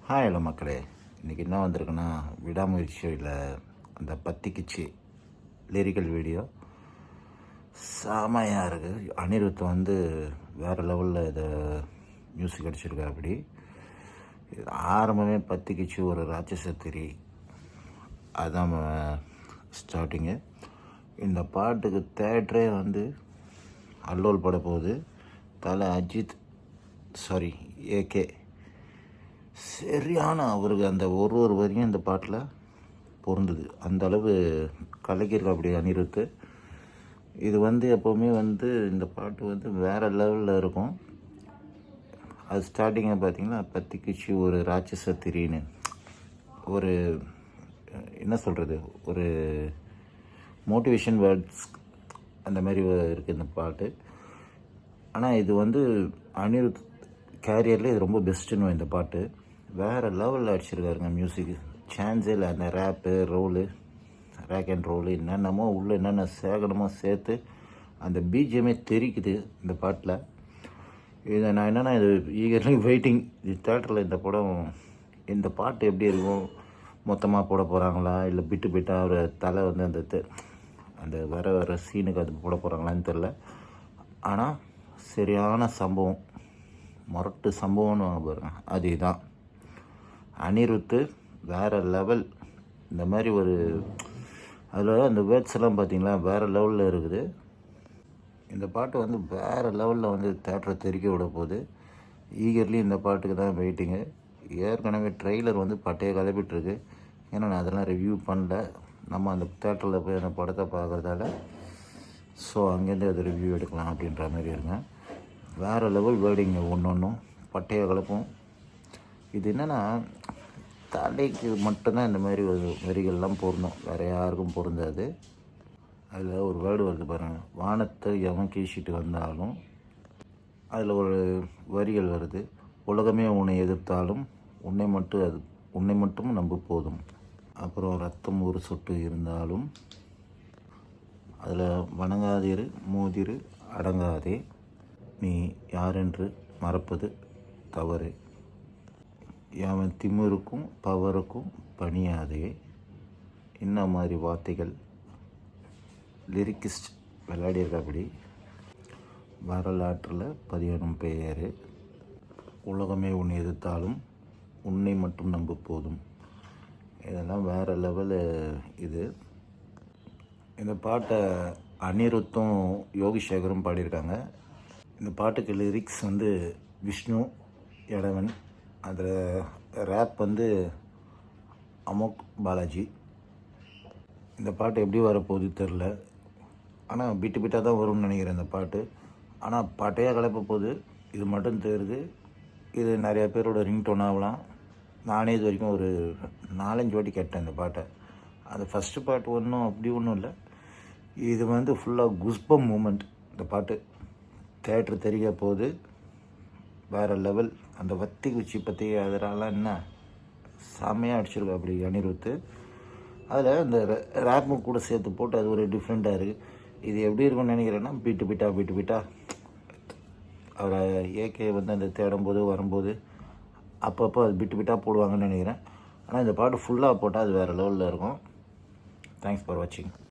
Hello மக்களே, இன்றைக்கி என்ன வந்திருக்குன்னா விடாமுயற்சியில் அந்த பத்திக்கிச்சு லிரிக்கல் வீடியோ செமையாக இருக்குது. அனிருத் வந்து வேறு லெவலில் இதை மியூசிக் அடிச்சிருக்கா. அப்படி ஆரம்பமே பத்திக்கிச்சு ஒரு ராட்சசத்திரி, அதுதான் ஸ்டார்டிங்கு. இந்த பாட்டுக்கு தேட்டரே வந்து அல்லோல் பட போகுது. தலை அஜித், சாரி ஏகே, சரியான அவருக்கு அந்த ஒரு வரையும் இந்த பாட்டில் பொருந்தது. அந்த அளவு கலக்கியிருக்கா அப்படி அனிருத்து. இது வந்து எப்போவுமே வந்து இந்த பாட்டு வந்து வேறு லெவலில் இருக்கும். அது ஸ்டார்டிங்கை பார்த்திங்கன்னா பத்திக்கிச்சு ஒரு ராட்சசத்திரின்னு ஒரு என்ன சொல்கிறது, ஒரு மோட்டிவேஷன் வேர்ட்ஸ் அந்த மாதிரி இருக்குது இந்த பாட்டு. ஆனால் இது வந்து அனிருத் கேரியரில் இது ரொம்ப பெஸ்ட்டுன்னு இந்த பாட்டு. வேறு லெவலில் அடிச்சிருக்காருங்க மியூசிக்கு. சான்ஸே இல்லை. அந்த rap roll, rock and roll, என்னென்னமோ உள்ளே என்னென்ன சேகனமோ சேர்த்து அந்த பிஜிஎம்மே தெரிக்குது இந்த பாட்டில். இதை நான் என்னென்னா இது ஈகர்லி வெயிட்டிங். இது தேட்டரில் இந்த படம், இந்த பாட்டு எப்படி இருக்கும், மொத்தமாக போட போகிறாங்களா இல்லை பிட்டு பிட்டாக ஒரு தலை வந்து அந்த வர சீனுக்கு அது போட போகிறாங்களான்னு தெரில. ஆனால் சரியான சம்பவம், முரட்டு சம்பவம்னு பாருங்க, அதுதான் அனிருத்து வேறு லெவல். இந்த மாதிரி ஒரு அதில் அந்த வேர்ட்ஸ் எல்லாம் பார்த்திங்களா வேறு லெவலில் இருக்குது. இந்த பாட்டு வந்து வேறு லெவலில் வந்து தேட்டரை தெரிக்க விட போகுது. ஈகர்லி இந்த பாட்டுக்கு தான் வெயிட்டிங்கு. ஏற்கனவே ட்ரெய்லர் வந்து பட்டையை கிளப்பிட்டுருக்கு. ஏன்னா நான் அதெல்லாம் ரிவ்யூ பண்ணல, நம்ம அந்த தேட்டரில் போய் அந்த படத்தை பார்க்குறதால ஸோ அங்கேருந்து அது ரிவ்யூ எடுக்கலாம் அப்படின்ற மாதிரி இருங்க. வேறு லெவல் வேர்டிங்க, ஒன்றும் பட்டையை கலப்போம். இது என்னென்னா தலைக்கு மட்டும்தான் இந்த மாதிரி ஒரு வரிகள்லாம் பொருந்தும், வேறு யாருக்கும் பொருந்தாது. அதில் ஒரு வேர்டு வருது பாருங்கள், வானத்தை எவன் கீழ்ச்சிட்டு வந்தாலும். அதில் ஒரு வரிகள் வருது, உலகமே உன்னை எதிர்த்தாலும் உன்னை மட்டும் நம்ப போதும். அப்புறம் ரத்தம் ஒரு சொட்டு இருந்தாலும் அதில் வணங்காதிரு மோதிரு அடங்காதே, நீ யாரென்று மறப்பது தவறு, அவன் திமிருக்கும் பவருக்கும் பணியாதே. இந்த மாதிரி வார்த்தைகள் லிரிக்கிஸ்ட் விளையாடியிருக்காப்படி. வரலாற்றில் பதியணும் பெயர், உலகமே உன்னை எதிர்த்தாலும் உன்னை மட்டும் நம்ப போதும். இதெல்லாம் வேறு லெவலு. இது இந்த பாட்டை அனிருத்தும் யோகி சேகரும் பாடியிருக்காங்க. இந்த பாட்டுக்கு லிரிக்ஸ் வந்து விஷ்ணு எடவன், அதில் ரேப் வந்து அமோக் பாலாஜி. இந்த பாட்டு எப்படி வரப்போகுது தெரில, ஆனால் பிட்டு பிட்டாக தான் வரும்னு நினைக்கிறேன் இந்த பாட்டு. ஆனால் பாட்டையாக கலப்ப போகுது, இது மட்டும் தெரியுது. இது நிறையா பேரோட ரிங்டோன் ஆகலாம். நானே இது வரைக்கும் ஒரு 4-5 வாட்டி கேட்டேன் இந்த பாட்டை. அது ஃபஸ்ட்டு பாட்டு ஒன்றும் அப்படி ஒன்றும் இல்லை, இது வந்து ஃபுல்லாக குஸ்பம் மூமெண்ட். இந்த பாட்டு தேட்ரு தெரிய போகுது, வேறு லெவல். அந்த வத்தி குச்சி பற்றி அதெல்லாம் என்ன செம்மையாக அடிச்சிருக்கா அப்படி அனிருத்து. அதில் அந்த ரேப்பும் கூட சேர்த்து போட்டு அது ஒரு டிஃப்ரெண்ட்டாக இருக்குது. இது எப்படி இருக்கும்னு நினைக்கிறேன்னா பீட்டு பீட்டா அவரை ஏகே வந்து அந்த தேடும்போது வரும்போது அப்பப்போ அது பிட்டாக போடுவாங்கன்னு நினைக்கிறேன். ஆனால் இந்த பாட்டு ஃபுல்லாக போட்டால் அது வேறு லெவலில் இருக்கும். தேங்க்ஸ் ஃபார் வாட்சிங்.